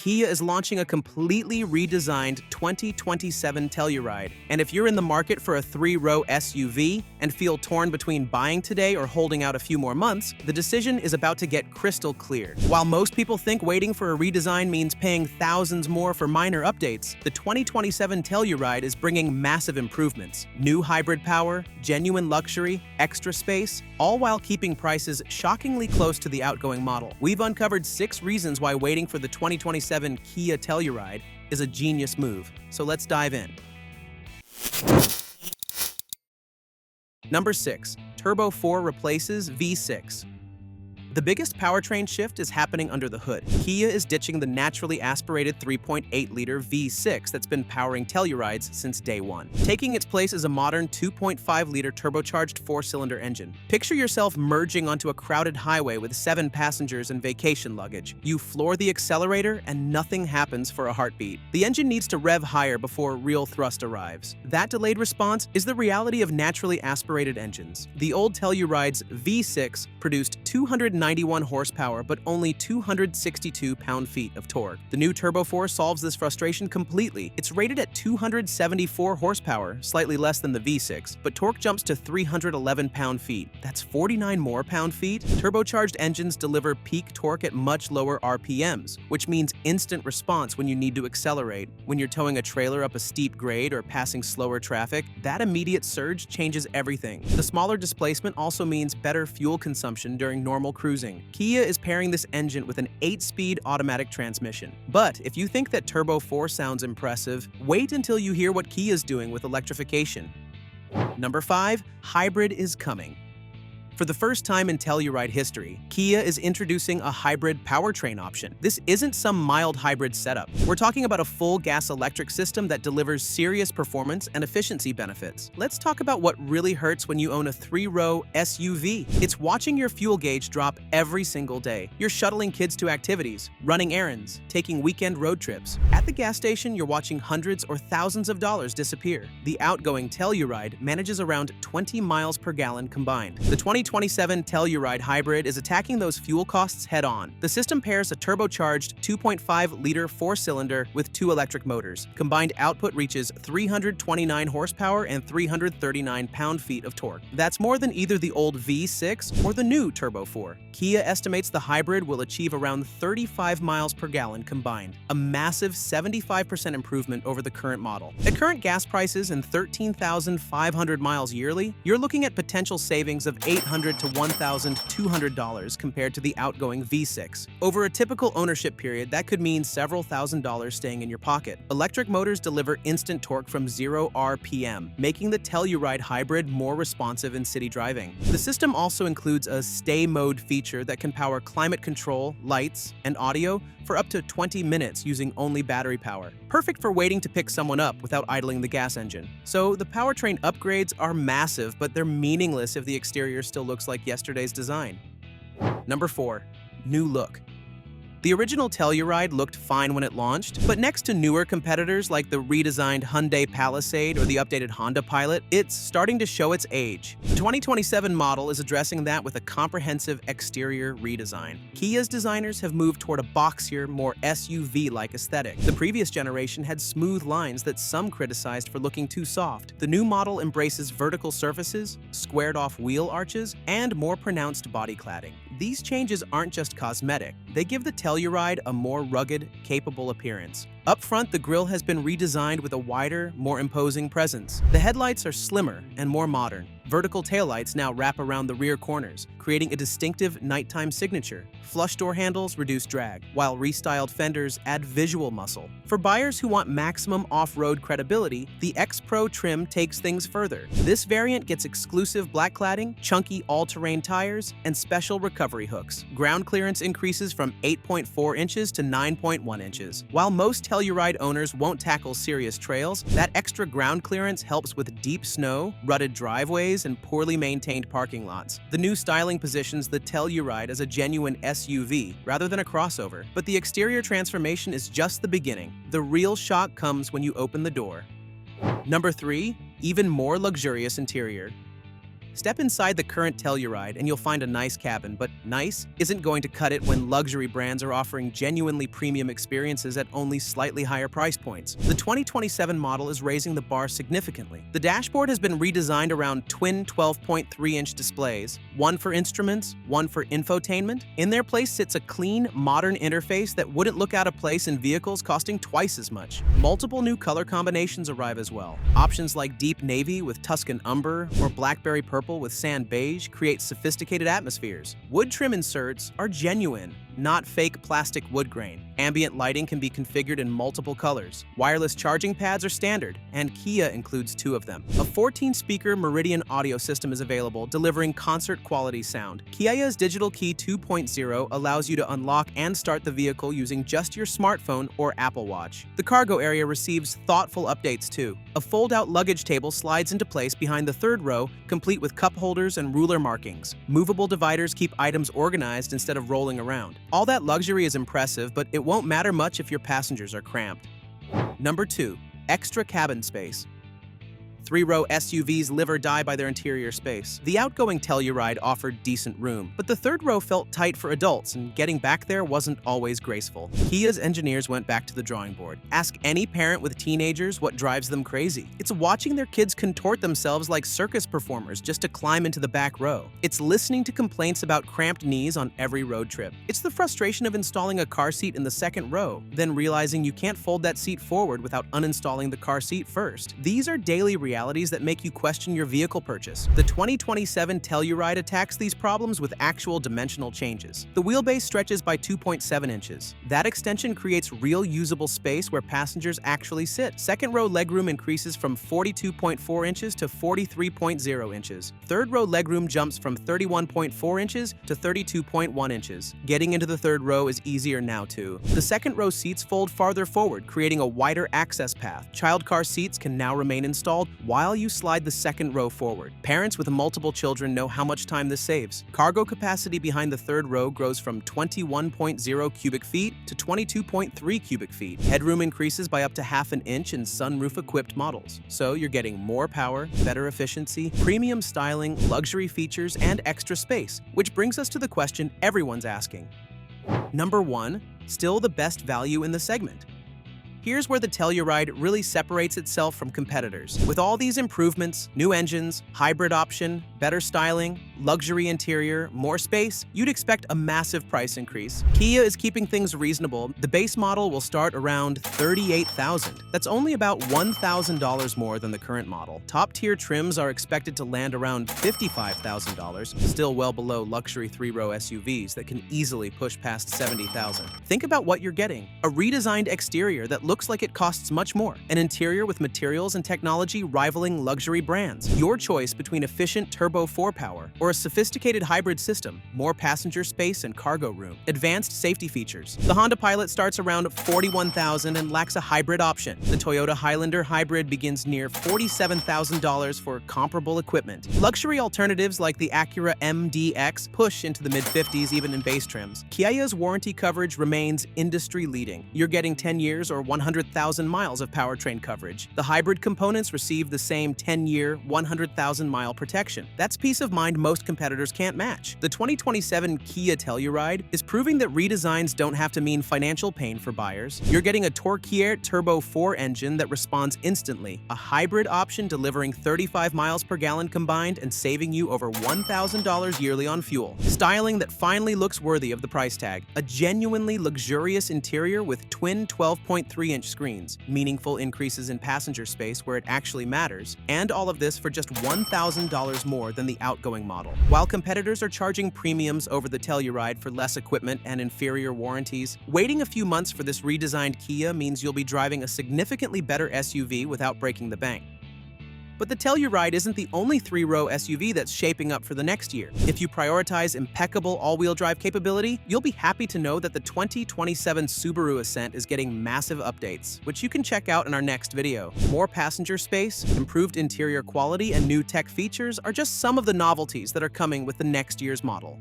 Kia is launching a completely redesigned 2027 Telluride. And if you're in the market for a 3-row SUV and feel torn between buying today or holding out a few more months, the decision is about to get crystal clear. While most people think waiting for a redesign means paying thousands more for minor updates, the 2027 Telluride is bringing massive improvements. New hybrid power, genuine luxury, extra space, all while keeping prices shockingly close to the outgoing model. We've uncovered 6 reasons why waiting for the 2027 Kia Telluride is a genius move. So let's dive in. Number 6. Turbo 4 replaces V6. The biggest powertrain shift is happening under the hood. Kia is ditching the naturally aspirated 3.8-liter V6 that's been powering Tellurides since day one. Taking its place is a modern 2.5-liter turbocharged 4-cylinder engine. Picture yourself merging onto a crowded highway with 7 passengers and vacation luggage. You floor the accelerator and nothing happens for a heartbeat. The engine needs to rev higher before real thrust arrives. That delayed response is the reality of naturally aspirated engines. The old Telluride's V6 produced 291 horsepower but only 262 pound-feet of torque. The new Turbo 4 solves this frustration completely. It's rated at 274 horsepower, slightly less than the V6, but torque jumps to 311 pound-feet. That's 49 more pound-feet. Turbocharged engines deliver peak torque at much lower RPMs, which means instant response when you need to accelerate. When you're towing a trailer up a steep grade or passing slower traffic, that immediate surge changes everything. The smaller displacement also means better fuel consumption during normal cruising. Kia is pairing this engine with an 8-speed automatic transmission. But if you think that Turbo 4 sounds impressive, wait until you hear what Kia is doing with electrification. Number 5. Hybrid is coming. For the first time in Telluride history, Kia is introducing a hybrid powertrain option. This isn't some mild hybrid setup. We're talking about a full gas-electric system that delivers serious performance and efficiency benefits. Let's talk about what really hurts when you own a 3-row SUV. It's watching your fuel gauge drop every single day. You're shuttling kids to activities, running errands, taking weekend road trips. At the gas station, you're watching hundreds or thousands of dollars disappear. The outgoing Telluride manages around 20 miles per gallon combined. The 2027 Telluride Hybrid is attacking those fuel costs head-on. The system pairs a turbocharged 2.5-liter 4-cylinder with 2 electric motors. Combined output reaches 329 horsepower and 339 pound-feet of torque. That's more than either the old V6 or the new Turbo 4. Kia estimates the hybrid will achieve around 35 miles per gallon combined, a massive 75% improvement over the current model. At current gas prices and 13,500 miles yearly, you're looking at potential savings of $800 to $1,200 compared to the outgoing V6. Over a typical ownership period, that could mean several $1,000s staying in your pocket. Electric motors deliver instant torque from 0 RPM, making the Telluride Hybrid more responsive in city driving. The system also includes a stay mode feature that can power climate control, lights, and audio for up to 20 minutes using only battery power. Perfect for waiting to pick someone up without idling the gas engine. So the powertrain upgrades are massive, but they're meaningless if the exterior still looks like yesterday's design. Number 4. New look. The original Telluride looked fine when it launched, but next to newer competitors like the redesigned Hyundai Palisade or the updated Honda Pilot, it's starting to show its age. The 2027 model is addressing that with a comprehensive exterior redesign. Kia's designers have moved toward a boxier, more SUV-like aesthetic. The previous generation had smooth lines that some criticized for looking too soft. The new model embraces vertical surfaces, squared-off wheel arches, and more pronounced body cladding. These changes aren't just cosmetic. They give the Telluride a more rugged, capable appearance. Up front, the grille has been redesigned with a wider, more imposing presence. The headlights are slimmer and more modern. Vertical taillights now wrap around the rear corners, creating a distinctive nighttime signature. Flush door handles reduce drag, while restyled fenders add visual muscle. For buyers who want maximum off-road credibility, the X-Pro trim takes things further. This variant gets exclusive black cladding, chunky all-terrain tires, and special recovery hooks. Ground clearance increases from 8.4 inches to 9.1 inches. While most Telluride owners won't tackle serious trails, that extra ground clearance helps with deep snow, rutted driveways, and poorly maintained parking lots. The new styling positions the Telluride as a genuine SUV rather than a crossover, but the exterior transformation is just the beginning. The real shock comes when you open the door. Number 3. Even more luxurious interior. Step inside the current Telluride and you'll find a nice cabin, but nice isn't going to cut it when luxury brands are offering genuinely premium experiences at only slightly higher price points. The 2027 model is raising the bar significantly. The dashboard has been redesigned around twin 12.3-inch displays, one for instruments, one for infotainment. In their place sits a clean, modern interface that wouldn't look out of place in vehicles costing twice as much. Multiple new color combinations arrive as well. Options like deep navy with Tuscan umber or blackberry purple with sand beige create sophisticated atmospheres. Wood trim inserts are genuine, not fake plastic wood grain. Ambient lighting can be configured in multiple colors. Wireless charging pads are standard, and Kia includes 2 of them. A 14-speaker Meridian audio system is available, delivering concert-quality sound. Kia's Digital Key 2.0 allows you to unlock and start the vehicle using just your smartphone or Apple Watch. The cargo area receives thoughtful updates too. A fold-out luggage table slides into place behind the 3rd row, complete with cup holders and ruler markings. Movable dividers keep items organized instead of rolling around. All that luxury is impressive, but it won't matter much if your passengers are cramped. Number 2. Extra cabin space. 3-row SUVs live or die by their interior space. The outgoing Telluride offered decent room, but the 3rd row felt tight for adults, and getting back there wasn't always graceful. Kia's engineers went back to the drawing board. Ask any parent with teenagers what drives them crazy. It's watching their kids contort themselves like circus performers just to climb into the back row. It's listening to complaints about cramped knees on every road trip. It's the frustration of installing a car seat in the 2nd row, then realizing you can't fold that seat forward without uninstalling the car seat first. These are daily realities that make you question your vehicle purchase. The 2027 Telluride attacks these problems with actual dimensional changes. The wheelbase stretches by 2.7 inches. That extension creates real usable space where passengers actually sit. 2nd row legroom increases from 42.4 inches to 43.0 inches. 3rd row legroom jumps from 31.4 inches to 32.1 inches. Getting into the 3rd row is easier now too. The 2nd row seats fold farther forward, creating a wider access path. Child car seats can now remain installed while you slide the 2nd row forward. Parents with multiple children know how much time this saves. Cargo capacity behind the 3rd row grows from 21.0 cubic feet to 22.3 cubic feet. Headroom increases by up to ½ inch in sunroof-equipped models. So you're getting more power, better efficiency, premium styling, luxury features, and extra space, which brings us to the question everyone's asking. Number 1, still the best value in the segment. Here's where the Telluride really separates itself from competitors. With all these improvements, new engines, hybrid option, better styling, luxury interior, more space, you'd expect a massive price increase. Kia is keeping things reasonable. The base model will start around $38,000. That's only about $1,000 more than the current model. Top-tier trims are expected to land around $55,000, still well below luxury 3-row SUVs that can easily push past $70,000. Think about what you're getting. A redesigned exterior that looks like it costs much more. An interior with materials and technology rivaling luxury brands. Your choice between efficient turbo 4-power or a sophisticated hybrid system, more passenger space and cargo room, advanced safety features. The Honda Pilot starts around $41,000 and lacks a hybrid option. The Toyota Highlander Hybrid begins near $47,000 for comparable equipment. Luxury alternatives like the Acura MDX push into the mid-50s even in base trims. Kia's warranty coverage remains industry-leading. You're getting 10 years or 100,000 miles of powertrain coverage. The hybrid components receive the same 10-year, 100,000-mile protection. That's peace of mind most competitors can't match. The 2027 Kia Telluride is proving that redesigns don't have to mean financial pain for buyers. You're getting a Torque Turbo 4 engine that responds instantly, a hybrid option delivering 35 miles per gallon combined and saving you over $1,000 yearly on fuel. Styling that finally looks worthy of the price tag. A genuinely luxurious interior with twin 12.3-inch screens, meaningful increases in passenger space where it actually matters, and all of this for just $1,000 more than the outgoing model. While competitors are charging premiums over the Telluride for less equipment and inferior warranties, waiting a few months for this redesigned Kia means you'll be driving a significantly better SUV without breaking the bank. But the Telluride isn't the only 3-row SUV that's shaping up for the next year. If you prioritize impeccable all-wheel drive capability, you'll be happy to know that the 2027 Subaru Ascent is getting massive updates, which you can check out in our next video. More passenger space, improved interior quality, and new tech features are just some of the novelties that are coming with the next year's model.